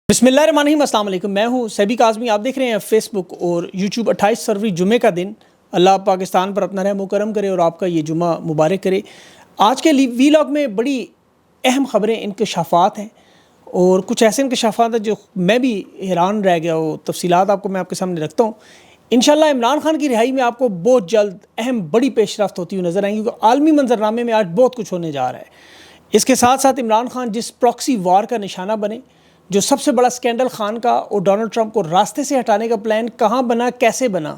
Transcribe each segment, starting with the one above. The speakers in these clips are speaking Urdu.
بسم اللہ الرحمن الرحیم، السلام علیکم۔ میں ہوں سیبی کاظمی، آپ دیکھ رہے ہیں فیس بک اور یوٹیوب۔ 28 فروری جمعے کا دن، اللہ پاکستان پر اپنا رحم و کرم کرے اور آپ کا یہ جمعہ مبارک کرے۔ آج کے وی لاگ میں بڑی اہم خبریں، انکشافات ہیں اور کچھ ایسے انکشافات ہیں جو میں بھی حیران رہ گیا ہوں۔ تفصیلات میں آپ کے سامنے رکھتا ہوں۔ انشاءاللہ عمران خان کی رہائی میں آپ کو بہت جلد اہم بڑی پیش رفت ہوتی ہوئی نظر آئیں گی، کیونکہ عالمی منظرنامے میں آج بہت کچھ ہونے جا رہا ہے۔ اس کے ساتھ ساتھ عمران خان جس پراکسی وار کا نشانہ بنے، جو سب سے بڑا سکینڈل خان کا اور ڈونلڈ ٹرمپ کو راستے سے ہٹانے کا پلان کہاں بنا، کیسے بنا،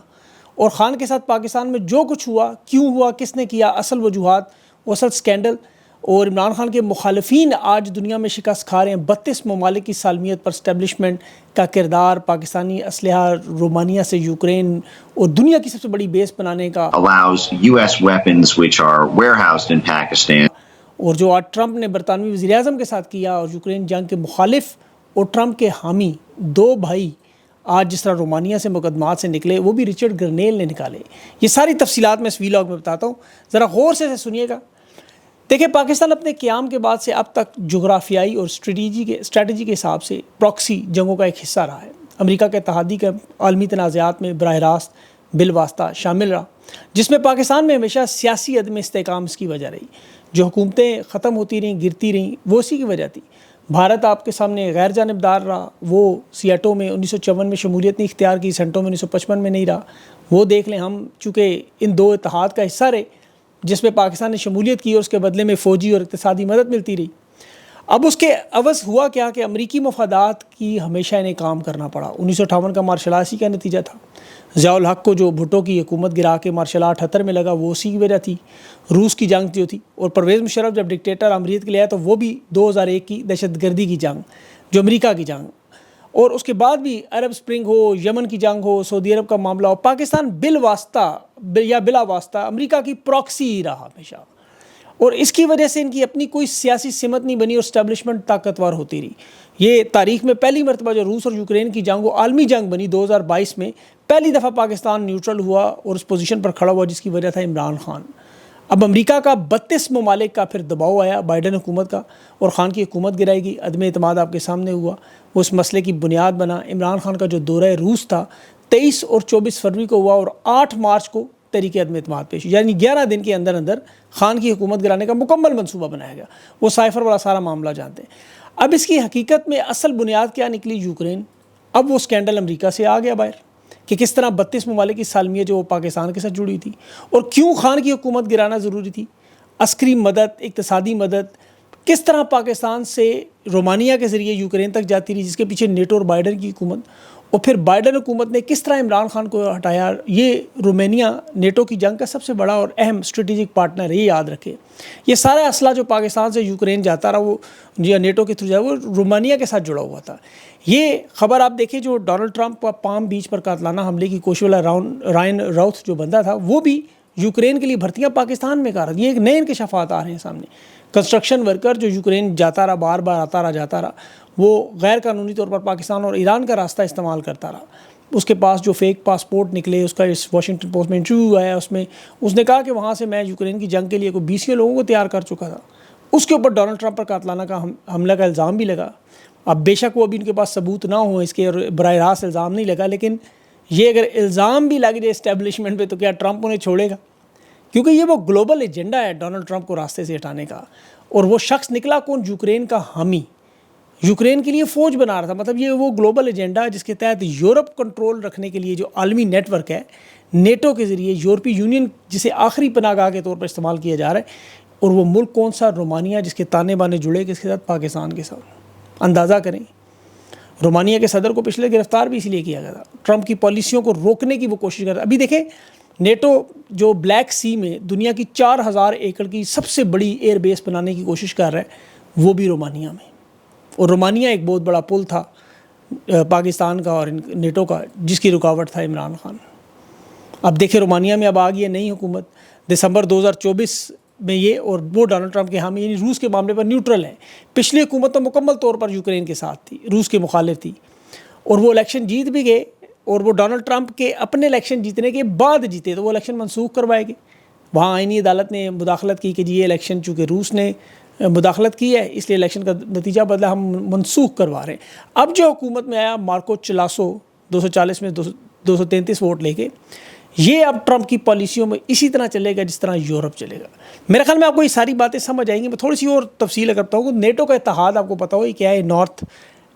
اور خان کے ساتھ پاکستان میں جو کچھ ہوا، کیوں ہوا، کس نے کیا، اصل وجوہات، اصل سکینڈل، اور عمران خان کے مخالفین آج دنیا میں شکست کھا رہے ہیں۔ 32 ممالک کی سالمیت پر اسٹیبلشمنٹ کا کردار، پاکستانی اسلحہ رومانیہ سے یوکرین اور دنیا کی سب سے بڑی بیس بنانے کا، allows US weapons which are warehoused in Pakistan. اور جو آج ٹرمپ نے برطانوی وزیر اعظم کے ساتھ کیا، اور یوکرین جنگ کے مخالف اور ٹرمپ کے حامی دو بھائی آج جس طرح رومانیہ سے مقدمات سے نکلے، وہ بھی رچرڈ گرنیل نے نکالے۔ یہ ساری تفصیلات میں اس وی لاگ میں بتاتا ہوں، ذرا غور سے سنیے گا۔ دیکھیں، پاکستان اپنے قیام کے بعد سے اب تک جغرافیائی اور اسٹریٹجی کے حساب سے پراکسی جنگوں کا ایک حصہ رہا ہے۔ امریکہ کے اتحادی کا عالمی تنازعات میں براہ راست بالواسطہ شامل رہا، جس میں پاکستان میں ہمیشہ سیاسی عدم استحکام اس کی وجہ رہی۔ جو حکومتیں ختم ہوتی رہیں، گرتی رہیں، وہ اسی کی وجہ تھی۔ بھارت آپ کے سامنے غیر جانبدار رہا، وہ سیاٹو میں 1954 میں شمولیت نہیں اختیار کی، سینٹو میں 1955 میں نہیں رہا۔ وہ دیکھ لیں، ہم چونکہ ان دو اتحاد کا حصہ رہے جس میں پاکستان نے شمولیت کی اور اس کے بدلے میں فوجی اور اقتصادی مدد ملتی رہی۔ اب اس کے عوض ہوا کیا کہ امریکی مفادات کی ہمیشہ انہیں کام کرنا پڑا۔ 1958 کا مارشل لا اسی کا نتیجہ تھا۔ ضیاء الحق کو جو بھٹو کی حکومت گرا کے مارشل لا 78 میں لگا، وہ اسی کی وجہ تھی۔ روس کی جنگ جو تھی، اور پرویز مشرف جب ڈکٹیٹر امریت کے لیے آیا تو وہ بھی 2001 کی دہشت گردی کی جنگ، جو امریکہ کی جنگ، اور اس کے بعد بھی عرب اسپرنگ ہو، یمن کی جنگ ہو، سعودی عرب کا معاملہ ہو، پاکستان بالواسطہ یا بلا واسطہ امریکہ کی پراکسی ہی رہا ہمیشہ، اور اس کی وجہ سے ان کی اپنی کوئی سیاسی سمت نہیں بنی اور اسٹیبلشمنٹ طاقتور ہوتی رہی۔ یہ تاریخ میں پہلی مرتبہ جو روس اور یوکرین کی جنگ وہ عالمی جنگ بنی 2022 میں، پہلی دفعہ پاکستان نیوٹرل ہوا اور اس پوزیشن پر کھڑا ہوا، جس کی وجہ تھا عمران خان۔ اب امریکہ کا 32 ممالک کا پھر دباؤ آیا بائیڈن حکومت کا، اور خان کی حکومت گرائے گی۔ عدم اعتماد آپ کے سامنے ہوا، وہ اس مسئلے کی بنیاد بنا۔ عمران خان کا جو دورہ روس تھا 23 اور 24 فروری کو ہوا، اور 8 مارچ کو تحریک عدم اعتماد پیش، یعنی 11 دن کے اندر اندر خان کی حکومت گرانے کا مکمل منصوبہ بنایا گیا۔ وہ سائفر والا سارا معاملہ جانتے ہیں۔ اب اس کی حقیقت میں اصل بنیاد کیا نکلی؟ یوکرین۔ اب وہ سکینڈل امریکہ سے آ گیا باہر کہ کس طرح 32 ممالک کی سالمیت جو وہ پاکستان کے ساتھ جڑی تھی، اور کیوں خان کی حکومت گرانا ضروری تھی۔ عسکری مدد، اقتصادی مدد کس طرح پاکستان سے رومانیہ کے ذریعے یوکرین تک جاتی رہی، جس کے پیچھے نیٹو اور بائیڈن کی حکومت، اور پھر بائیڈن حکومت نے کس طرح عمران خان کو ہٹایا۔ یہ رومانیہ نیٹو کی جنگ کا سب سے بڑا اور اہم اسٹریٹجک پارٹنر ہے، یہ یاد رکھے۔ یہ سارا اسلحہ جو پاکستان سے یوکرین جاتا رہا، وہ نیٹو کے تھرو جائے، وہ رومانیہ کے ساتھ جڑا ہوا تھا۔ یہ خبر آپ دیکھیں، جو ڈونلڈ ٹرمپ کا پام بیچ پر قاتلانہ حملے کی کوشش والا رائن راؤتھ جو بندہ تھا، وہ بھی یوکرین کے لیے بھرتیاں پاکستان میں کر رہا۔ یہ ایک نئے انکشافات آ رہے ہیں سامنے۔ کنسٹرکشن ورکر جو یوکرین جاتا رہا، بار بار آتا رہا جاتا رہا، وہ غیر قانونی طور پر پاکستان اور ایران کا راستہ استعمال کرتا رہا۔ اس کے پاس جو فیک پاسپورٹ نکلے، اس کا اس واشنگٹن پوسٹ میں انٹرویو آیا، اس میں اس نے کہا کہ وہاں سے میں یوکرین کی جنگ کے لیے کوئی 20 لوگوں کو تیار کر چکا تھا۔ اس کے اوپر ڈونلڈ ٹرمپ پر قاتلانہ کا حملہ کا الزام بھی لگا۔ اب بے شک وہ ابھی ان کے پاس ثبوت نہ ہوں اس کے، اور براہ راست الزام نہیں لگا، لیکن یہ اگر الزام بھی لگ جائے اسٹیبلشمنٹ پہ، تو کیا ٹرمپ انہیں چھوڑے گا؟ کیونکہ یہ وہ گلوبل ایجنڈا ہے ڈونلڈ ٹرمپ کو راستے سے ہٹانے کا۔ اور وہ شخص نکلا کون؟ یوکرین کا حامی، یوکرین کے لیے فوج بنا رہا تھا۔ مطلب یہ وہ گلوبل ایجنڈا جس کے تحت یورپ کنٹرول رکھنے کے لیے جو عالمی نیٹ ورک ہے نیٹو کے ذریعے، یورپی یونین جسے آخری پناہ گاہ کے طور پر استعمال کیا جا رہا ہے، اور وہ ملک کون سا؟ رومانیہ، جس کے تانے بانے جڑے کس کے ساتھ؟ پاکستان کے ساتھ۔ اندازہ کریں، رومانیہ کے صدر کو پچھلے گرفتار بھی اس لیے کیا گیا تھا، ٹرمپ کی پالیسیوں کو روکنے کی وہ کوشش کر رہا ہے۔ ابھی دیکھیں، نیٹو جو بلیک سی میں دنیا کی 4000 ایکڑ کی سب سے بڑی ایئر بیس بنانے کی کوشش کر رہا ہے، وہ بھی رومانیہ میں، اور رومانیہ ایک بہت بڑا پل تھا پاکستان کا اور نیٹو کا، جس کی رکاوٹ تھا عمران خان۔ اب دیکھیں، رومانیہ میں اب آ گئی ہے نئی حکومت دسمبر 2024 میں، یہ اور وہ ڈونلڈ ٹرمپ کے حامی، یعنی روس کے معاملے پر نیوٹرل ہے۔ پچھلی حکومت تو مکمل طور پر یوکرین کے ساتھ تھی، روس کے مخالف تھی، اور وہ الیکشن جیت بھی گئے، اور وہ ڈونلڈ ٹرمپ کے اپنے الیکشن جیتنے کے بعد جیتے تو وہ الیکشن منسوخ کروائے گئے۔ وہاں آئینی عدالت نے مداخلت کی کہ جی یہ الیکشن چونکہ روس نے مداخلت کی ہے، اس لیے الیکشن کا نتیجہ بدلا، ہم منسوخ کروا رہے ہیں۔ اب جو حکومت میں آیا مارکو چلاسو 240 میں 233 ووٹ لے کے، یہ اب ٹرمپ کی پالیسیوں میں اسی طرح چلے گا جس طرح یورپ چلے گا۔ میرے خیال میں آپ کو یہ ساری باتیں سمجھ آئیں گی۔ میں تھوڑی سی اور تفصیل کرتا ہوں کہ نیٹو کا اتحاد آپ کو پتہ ہو یہ کیا ہے؟ نارتھ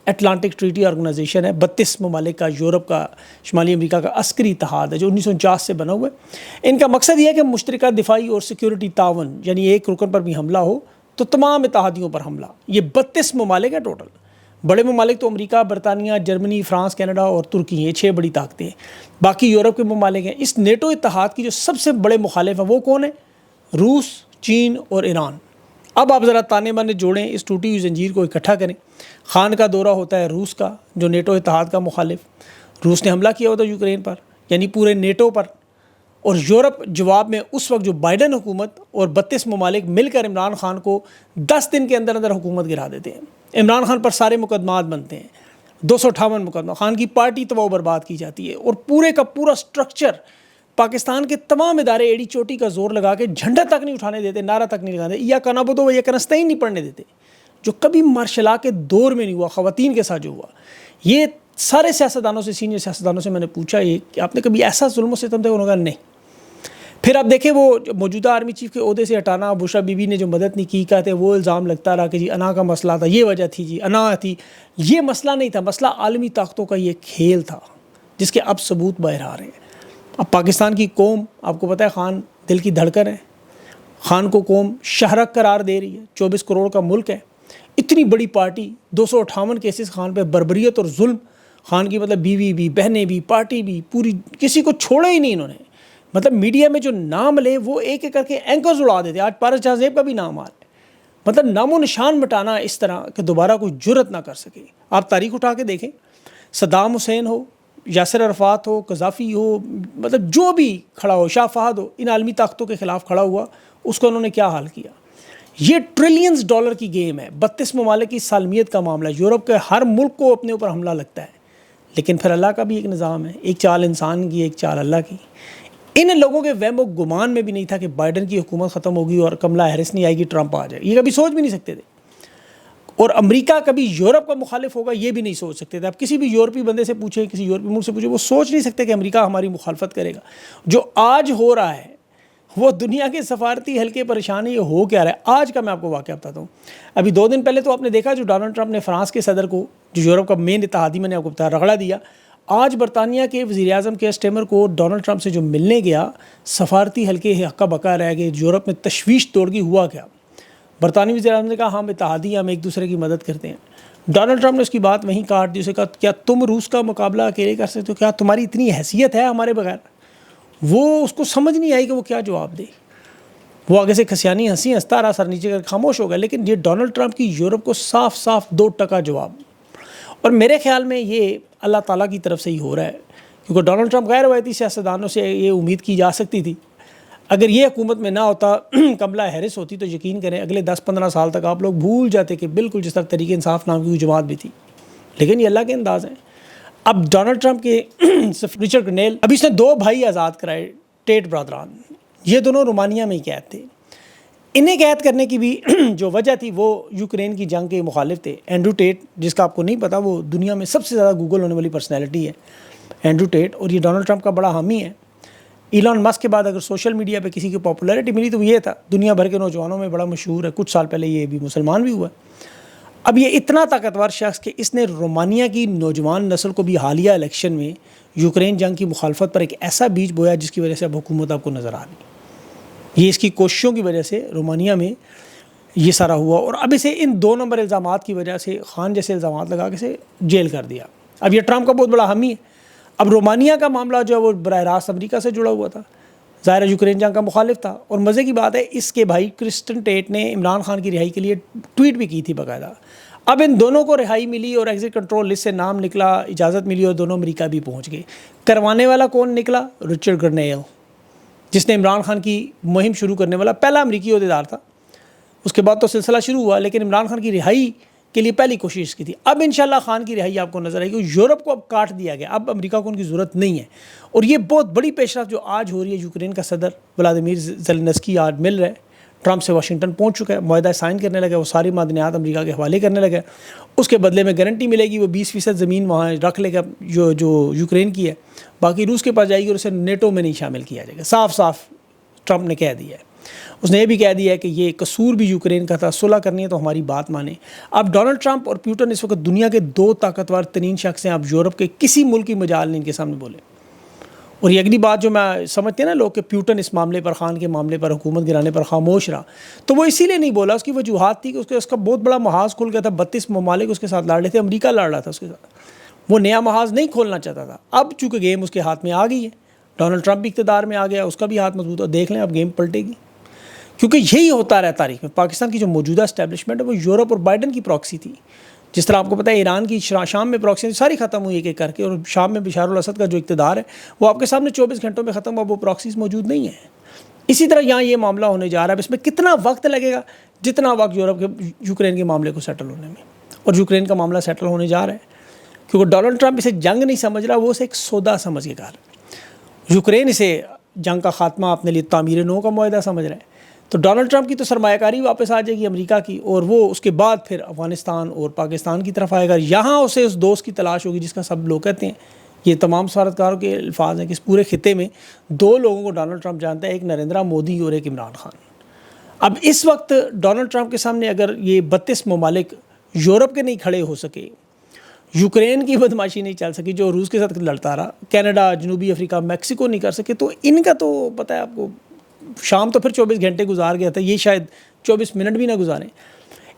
اٹلانٹک ٹریٹی آرگنائزیشن ہے، 32 ممالک کا، یورپ کا، شمالی امریکہ کا عسکری اتحاد ہے جو 1949 سے بنا ہوا ہے۔ ان کا مقصد یہ ہے کہ مشترکہ دفاعی اور سیکیورٹی تعاون، یعنی ایک رکن پر بھی حملہ ہو تو تمام اتحادیوں پر حملہ۔ یہ 32 ممالک ہیں ٹوٹل۔ بڑے ممالک تو امریکہ، برطانیہ، جرمنی، فرانس، کینیڈا اور ترکی ہیں، یہ 6 بڑی طاقتیں ہیں۔ باقی یورپ کے ممالک ہیں۔ اس نیٹو اتحاد کی جو سب سے بڑے مخالف ہیں وہ کون ہیں؟ روس، چین اور ایران۔ اب آپ ذرا تانے بانے جوڑیں، اس ٹوٹی ہوئی زنجیر کو اکٹھا کریں۔ خان کا دورہ ہوتا ہے روس کا، جو نیٹو اتحاد کا مخالف۔ روس نے حملہ کیا ہوتا ہے یوکرین پر، یعنی پورے نیٹو پر، اور یورپ جواب میں اس وقت جو بائیڈن حکومت اور 32 ممالک مل کر عمران خان کو 10 دن کے اندر اندر حکومت گرا دیتے ہیں۔ عمران خان پر سارے مقدمات بنتے ہیں، 258 مقدمہ، خان کی پارٹی تباہ و برباد کی جاتی ہے، اور پورے کا پورا سٹرکچر، پاکستان کے تمام ادارے ایڑی چوٹی کا زور لگا کے جھنڈا تک نہیں اٹھانے دیتے، نعرہ تک نہیں لگاتے، یا کنابودو و یا کنستین نہیں پڑھنے دیتے، جو کبھی مارشل لا کے دور میں نہیں ہوا، خواتین کے ساتھ جو ہوا۔ یہ سارے سیاستدانوں سے، سینئر سیاستدانوں سے میں نے پوچھا یہ کہ آپ نے کبھی ایسا ظلم و ستم دیکھا؟ انہوں نے کہا نہیں۔ پھر آپ دیکھیں وہ موجودہ آرمی چیف کے عہدے سے ہٹانا، بشرا بی بی نے جو مدد نہیں کی، کہتے وہ الزام لگتا رہا کہ جی انا کا مسئلہ تھا، یہ وجہ تھی، جی انا تھی۔ یہ مسئلہ نہیں تھا، مسئلہ عالمی طاقتوں کا یہ کھیل تھا جس کے اب ثبوت باہر آ رہے ہیں۔ اب پاکستان کی قوم، آپ کو پتہ ہے خان دل کی دھڑکن ہے، خان کو قوم شہرک قرار دے رہی ہے، 24 کروڑ کا ملک ہے، اتنی بڑی پارٹی، 258 کیسز خان پہ بربریت اور ظلم، خان کی مطلب بیوی بھی، بہنیں بھی، پارٹی بھی، پوری کسی کو چھوڑا ہی نہیں انہوں نے۔ مطلب میڈیا میں جو نام لے وہ ایک ایک کر کے اینکرز اڑا دیتے۔ آج پارس جہازیب کا بھی نام آ رہا ہے۔ مطلب نام و نشان مٹانا اس طرح کہ دوبارہ کوئی جرت نہ کر سکے۔ آپ تاریخ اٹھا کے دیکھیں، صدام حسین ہو، یاسر عرفات ہو، قذافی ہو، مطلب جو بھی کھڑا ہو، شاہ فہد ہو، ان عالمی طاقتوں کے خلاف کھڑا ہوا، اس کو انہوں نے کیا حال کیا۔ یہ ٹریلینز ڈالر کی گیم ہے، 32 ممالک کی سالمیت کا معاملہ ہے۔ یورپ کے ہر ملک کو اپنے اوپر حملہ لگتا ہے، لیکن پھر اللہ کا بھی ایک نظام ہے، ایک چال انسان کی، ایک چال اللہ کی۔ ان لوگوں کے وہم و گمان میں بھی نہیں تھا کہ بائیڈن کی حکومت ختم ہوگی اور کملا ہیرس نہیں آئے گی، ٹرمپ آ جائے، یہ کبھی سوچ بھی نہیں سکتے تھے۔ اور امریکہ کبھی یورپ کا مخالف ہوگا یہ بھی نہیں سوچ سکتے تھے۔ اب کسی بھی یورپی بندے سے پوچھیں، کسی یورپی ملک سے پوچھیں، وہ سوچ نہیں سکتے کہ امریکہ ہماری مخالفت کرے گا۔ جو آج ہو رہا ہے وہ دنیا کے سفارتی حلقے پریشانی ہو کیا رہا ہے۔ آج کا میں آپ کو واقعہ بتاتا ہوں۔ ابھی 2 دن پہلے تو آپ نے دیکھا جو ڈونلڈ ٹرمپ نے فرانس کے صدر کو، جو یورپ کا مین اتحادی، میں نے آپ کو بتایا، رگڑا دیا۔ آج برطانیہ کے وزیر اعظم کے اسٹیمر کو ڈونلڈ ٹرمپ سے جو ملنے گیا، سفارتی حلقے ہکا بکا رہ گئے، یورپ میں تشویش توڑ گئی۔ ہوا کیا؟ برطانوی وزیر اعظم نے کہا ہم اتحادی ہیں، ہم ایک دوسرے کی مدد کرتے ہیں۔ ڈونلڈ ٹرمپ نے اس کی بات وہیں کاٹ دی، اسے کہا کیا تم روس کا مقابلہ اکیلے کر سکتے ہو؟ کیا تمہاری اتنی حیثیت ہے ہمارے بغیر؟ وہ اس کو سمجھ نہیں آئی کہ وہ کیا جواب دے۔ وہ آگے سے کھسیانی ہنسی ہنستا رہا، سر نیچے کر خاموش ہو گیا۔ لیکن یہ ڈونلڈ ٹرمپ کی یورپ کو صاف صاف 2 ٹکا جواب، اور میرے خیال میں یہ اللہ تعالیٰ کی طرف سے ہی ہو رہا ہے، کیونکہ ڈونلڈ ٹرمپ غیر روایتی سیاستدانوں سے یہ امید کی جا سکتی تھی۔ اگر یہ حکومت میں نہ ہوتا، کملا ہیرس ہوتی، تو یقین کریں اگلے 10-15 سال تک آپ لوگ بھول جاتے کہ بالکل جس طرح تحریک انصاف نام کی کوئی جماعت بھی تھی۔ لیکن یہ اللہ کے انداز ہیں۔ اب ڈونلڈ ٹرمپ کے رچرڈ گرنیل، ابھی اس نے 2 بھائی آزاد کرائے، ٹیٹ برادران، یہ دونوں رومانیہ میں ہی قید تھے۔ انہیں قید کرنے کی بھی جو وجہ تھی وہ یوکرین کی جنگ کے مخالف تھے۔ اینڈرو ٹیٹ، جس کا آپ کو نہیں پتا، وہ دنیا میں سب سے زیادہ گوگل ہونے والی پرسنالٹی ہے، اینڈرو ٹیٹ، اور یہ ڈونلڈ ٹرمپ کا بڑا حامی ہے۔ ایلان مسک کے بعد اگر سوشل میڈیا پہ کسی کی پاپولیرٹی ملی تو یہ تھا، دنیا بھر کے نوجوانوں میں بڑا مشہور ہے، کچھ سال پہلے یہ بھی مسلمان بھی ہوا ہے۔ اب یہ اتنا طاقتور شخص کہ اس نے رومانیہ کی نوجوان نسل کو بھی حالیہ الیکشن میں یوکرین جنگ کی مخالفت پر ایک ایسا بیج بویا جس کی وجہ سے اب حکومت آپ کو نظر آ رہی ہے۔ یہ اس کی کوششوں کی وجہ سے رومانیہ میں یہ سارا ہوا، اور اب اسے ان 2 نمبر الزامات کی وجہ سے، خان جیسے الزامات لگا کے اسے جیل کر دیا۔ اب یہ ٹرمپ کا بہت بڑا حامی ہے۔ اب رومانیہ کا معاملہ جو ہے وہ براہ راست امریکہ سے جڑا ہوا تھا، ظاہر یوکرین جنگ کا مخالف تھا۔ اور مزے کی بات ہے، اس کے بھائی کرسٹن ٹیٹ نے عمران خان کی رہائی کے لیے ٹویٹ بھی کی تھی باقاعدہ۔ اب ان دونوں کو رہائی ملی اور ایگزٹ کنٹرول لسٹ سے نام نکلا، اجازت ملی، اور دونوں امریکہ بھی پہنچ گئے۔ کروانے والا کون نکلا؟ رچرڈ گرنیل، جس نے عمران خان کی مہم شروع کرنے والا پہلا امریکی عہدیدار تھا۔ اس کے بعد تو سلسلہ شروع ہوا، لیکن عمران خان کی رہائی کے لیے پہلی کوشش کی تھی۔ اب انشاءاللہ خان کی رہائی آپ کو نظر آئے گی۔ یورپ کو اب کاٹ دیا گیا، اب امریکہ کو ان کی ضرورت نہیں ہے۔ اور یہ بہت بڑی پیش رفت جو آج ہو رہی ہے، یوکرین کا صدر ولادیمیر زیلنسکی آج مل رہا ہے ٹرمپ سے واشنگٹن پہنچ چکا ہے, معاہدہ سائن کرنے لگا, وہ ساری معدنیات امریکہ کے حوالے کرنے لگا, اس کے بدلے میں گارنٹی ملے گی, وہ 20% زمین وہاں رکھ لے گا جو یوکرین کی ہے, باقی روس کے پاس جائے گی اور اسے نیٹو میں نہیں شامل کیا جائے گا. صاف صاف ٹرمپ نے کہہ دیا ہے. اس نے یہ بھی کہہ دیا ہے کہ یہ قصور بھی یوکرین کا تھا, صلح کرنی ہے تو ہماری بات مانیں. اب ڈونلڈ ٹرمپ اور پیوٹن اس وقت دنیا کے 2 طاقتور ترین شخص ہیں. اب یورپ کے کسی ملک کی مجال نہیں ان کے سامنے بولے. اور یہ اگلی بات جو میں سمجھتے ہیں نا لوگ کہ پیوٹن اس معاملے پر, خان کے معاملے پر, حکومت گرانے پر خاموش رہا, تو وہ اسی لیے نہیں بولا. اس کی وجوہات تھی کہ اس کا بہت بڑا محاذ کھل گیا تھا. 32 ممالک اس کے ساتھ لڑ رہے تھے, امریکہ لڑ رہا تھا اس کے ساتھ, وہ نیا محاذ نہیں کھولنا چاہتا تھا. اب چونکہ گیم اس کے ہاتھ میں آ گئی ہے, ڈونلڈ ٹرمپ بھی اقتدار میں آ گیا, اس کا بھی ہاتھ مضبوط ہے. دیکھ لیں اب گیم پلٹے گی, کیونکہ یہی ہوتا رہا تاریخ میں. پاکستان کی جو موجودہ اسٹیبلشمنٹ ہے وہ یورپ اور بائیڈن کی پراکسی تھی. جس طرح آپ کو پتہ ہے ایران کی شام میں پراکسی ساری ختم ہوئی ایک ایک کر کے, اور شام میں بشار الاسد کا جو اقتدار ہے وہ آپ کے سامنے 24 گھنٹوں میں ختم ہوا, وہ پراکسیز موجود نہیں ہیں. اسی طرح یہاں یہ معاملہ ہونے جا رہا ہے. اس میں کتنا وقت لگے گا؟ جتنا وقت یورپ کے یوکرین کے معاملے کو سیٹل ہونے میں, اور یوکرین کا معاملہ سیٹل ہونے جا رہا ہے. کیونکہ ڈونلڈ ٹرمپ اسے جنگ نہیں سمجھ رہا, وہ اسے ایک سودا سمجھ کے کہا رہا ہے. یوکرین اسے جنگ کا خاتمہ اپنے لیے تعمیر نو کا معاہدہ سمجھ رہا ہے. تو ڈونلڈ ٹرمپ کی تو سرمایہ کاری واپس آ جائے گی امریکہ کی, اور وہ اس کے بعد پھر افغانستان اور پاکستان کی طرف آئے گا. یہاں اسے اس دوست کی تلاش ہوگی جس کا سب لوگ کہتے ہیں, یہ تمام سفارتکاروں کے الفاظ ہیں کہ اس پورے خطے میں 2 لوگوں کو ڈونلڈ ٹرمپ جانتا ہے, ایک نریندرا مودی اور ایک عمران خان. اب اس وقت ڈونلڈ ٹرمپ کے سامنے اگر یہ 32 ممالک یورپ کے نہیں کھڑے ہو سکے, یوکرین کی بدماشی نہیں چل سکی جو روس کے ساتھ لڑتا رہا, کینیڈا, جنوبی افریقہ, میکسیکو نہیں کر سکے, تو ان کا تو پتہ ہے آپ کو, شام تو پھر 24 گھنٹے گزار گیا تھا, یہ شاید 24 منٹ بھی نہ گزاریں.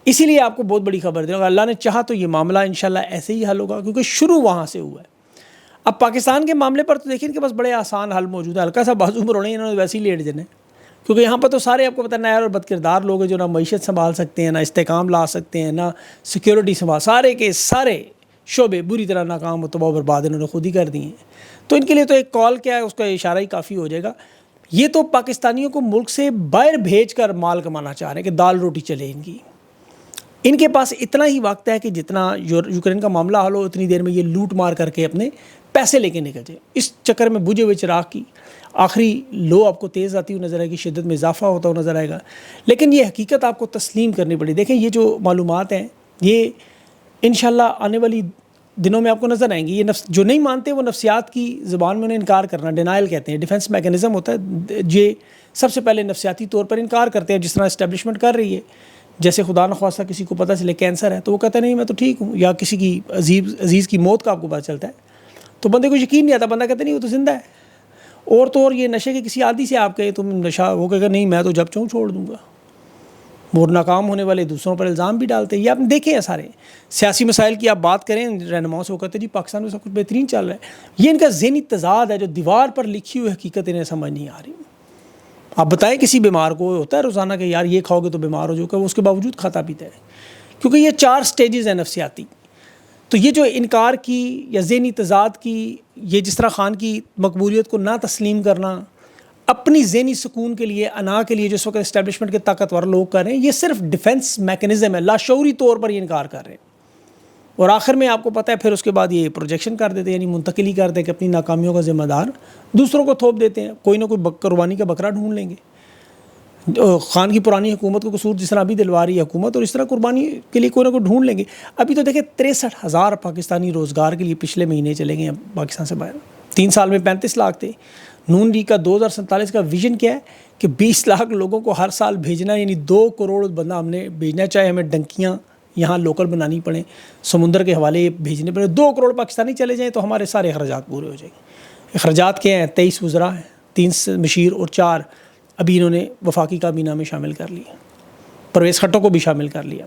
اسی لیے آپ کو بہت بڑی خبر دیں, اگر اللہ نے چاہا تو یہ معاملہ انشاءاللہ ایسے ہی حل ہوگا, کیونکہ شروع وہاں سے ہوا ہے. اب پاکستان کے معاملے پر تو دیکھیں ان کے پاس بڑے آسان حل موجود ہے, ہلکا سا بازو مروڑیں انہوں نے ویسے ہی لیٹ جانے, کیونکہ یہاں پر تو سارے آپ کو پتہ نیا اور بدکردار لوگ ہیں جو نہ معیشت سنبھال سکتے ہیں, نہ استحکام لا سکتے ہیں, نہ سیکیورٹی سنبھال, سارے کے سارے شعبے بری طرح ناکام و تباہ و برباد انہوں نے خود ہی کر دیے ہیں. تو ان کے لیے تو ایک کال کیا ہے, اس کا اشارہ ہی کافی ہو جائے گا. یہ تو پاکستانیوں کو ملک سے باہر بھیج کر مال کمانا چاہ رہے ہیں کہ دال روٹی چلے ان کی. ان کے پاس اتنا ہی وقت ہے کہ جتنا یوکرین کا معاملہ حل ہو اتنی دیر میں یہ لوٹ مار کر کے اپنے پیسے لے کے نکل جائے. اس چکر میں بجھے ہوئے چراغ کی آخری لو آپ کو تیز آتی ہوئی نظر آئے گی, شدت میں اضافہ ہوتا ہوا نظر آئے گا. لیکن یہ حقیقت آپ کو تسلیم کرنی پڑی. دیکھیں یہ جو معلومات ہیں یہ انشاءاللہ آنے والی دنوں میں آپ کو نظر آئیں گی. یہ جو نہیں مانتے وہ نفسیات کی زبان میں انہیں انکار کرنا, ڈینائل کہتے ہیں, ڈیفنس میکینزم ہوتا ہے. یہ سب سے پہلے نفسیاتی طور پر انکار کرتے ہیں, جس طرح اسٹیبلشمنٹ کر رہی ہے. جیسے خدا نخواستہ کسی کو پتہ چلے کینسر ہے تو وہ کہتا ہے نہیں میں تو ٹھیک ہوں, یا کسی کی عزیز کی موت کا آپ کو پتہ چلتا ہے تو بندے کو یقین نہیں آتا, بندہ کہتا نہیں وہ تو زندہ ہے. اور تو اور یہ نشے کے کسی عادی سے آپ کہے تم نشہ, وہ کہے گا نہیں میں تو جب چاہوں چھوڑ دوں گا. اور ناکام ہونے والے دوسروں پر الزام بھی ڈالتے ہیں. یہ آپ نے دیکھے ہیں سارے سیاسی مسائل کی آپ بات کریں رہنماؤں سے, وہ کہتے ہیں جی پاکستان میں سب کچھ بہترین چل رہا ہے. یہ ان کا ذہنی تضاد ہے جو دیوار پر لکھی ہوئی حقیقت انہیں سمجھ نہیں آ رہی. آپ بتائیں کسی بیمار کو ہوتا ہے روزانہ کہ یار یہ کھاؤ گے تو بیمار ہو جاؤ گے, وہ اس کے باوجود کھاتا پیتا ہے, کیونکہ یہ 4 سٹیجز ہیں نفسیاتی. تو یہ جو انکار کی یا ذہنی تضاد کی, یہ جس طرح خان کی مقبولیت کو نہ تسلیم کرنا اپنی ذہنی سکون کے لیے, انا کے لیے, جو اس وقت اسٹیبلشمنٹ کے طاقتور لوگ کر رہے ہیں, یہ صرف ڈیفنس میکینزم ہے, لاشعوری طور پر یہ انکار کر رہے ہیں. اور آخر میں آپ کو پتہ ہے پھر اس کے بعد یہ پروجیکشن کر دیتے ہیں, یعنی منتقلی کرتے ہیں کہ اپنی ناکامیوں کا ذمہ دار دوسروں کو تھوپ دیتے ہیں. کوئی نہ کوئی قربانی کا بکرا ڈھونڈ لیں گے. خان کی پرانی حکومت کو قصور جس طرح ابھی دلوا رہی ہے حکومت, اور اس طرح قربانی کے لیے کوئی نہ کوئی ڈھونڈ لیں گے. ابھی تو دیکھیں 63,000 پاکستانی روزگار کے لیے پچھلے مہینے چلے گئے ہیں پاکستان سے باہر. 3 سال میں 35 لاکھ تھے. نون لیگ کا 2047 کا ویژن کیا ہے کہ 20 لاکھ لوگوں کو ہر سال بھیجنا, یعنی 2 کروڑ بندہ ہم نے بھیجنا, چاہے ہمیں ڈنکیاں یہاں لوکل بنانی پڑیں, سمندر کے حوالے بھیجنے پڑیں. 2 کروڑ پاکستانی چلے جائیں تو ہمارے سارے اخراجات پورے ہو جائیں گے. اخراجات کیا ہیں؟ 23 وزراء ہیں, 3 مشیر اور 4 ابھی انہوں نے وفاقی کابینہ میں شامل کر لیا, پرویز خٹک کو بھی شامل کر لیا.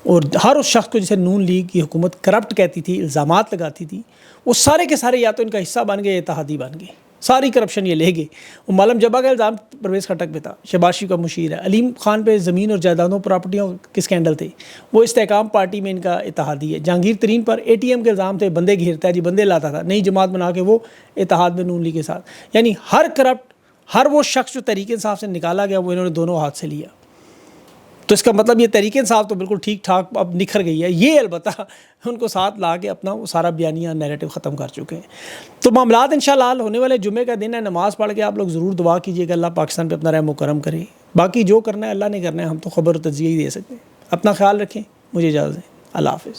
اور ہر اس شخص کو جسے نون لیگ کی حکومت کرپٹ کہتی تھی, الزامات لگاتی تھی, وہ سارے کے سارے یا تو ان کا حصہ بن گئے یا اتحادی بن گئے. ساری کرپشن یہ لے گئے. وہ معلم جبا کا الزام پرویز خٹک پہ تھا, شہباز شریف کا مشیر ہے, علیم خان پہ زمین اور جائیدادوں پراپرٹیوں کے اسکینڈل تھے, وہ استحکام پارٹی میں ان کا اتحادی ہے. جہانگیر ترین پر ATM کے الزام تھے, بندے گھیرتا ہے جی, بندے لاتا تھا, نئی جماعت بنا کے وہ اتحاد میں نون لیگ کے ساتھ. یعنی ہر کرپٹ, ہر وہ شخص جو تحریک انصاف سے نکالا گیا وہ انہوں نے دونوں ہاتھ سے لیا. تو اس کا مطلب یہ تحریک انصاف تو بالکل ٹھیک ٹھاک اب نکھر گئی ہے، یہ البتہ ان کو ساتھ لا کے اپنا وہ سارا بیانیہ نیریٹو ختم کر چکے ہیں۔ تو معاملات انشاءاللہ حل ہونے والے، جمعے کا دن ہے، نماز پڑھ کے آپ لوگ ضرور دعا کیجیے کہ اللہ پاکستان پہ اپنا رحم و کرم کرے، باقی جو کرنا ہے اللہ نے کرنا ہے، ہم تو خبر و تجزیہ ہی دے سکتے ہیں۔ اپنا خیال رکھیں، مجھے اجازت دیں، اللہ حافظ۔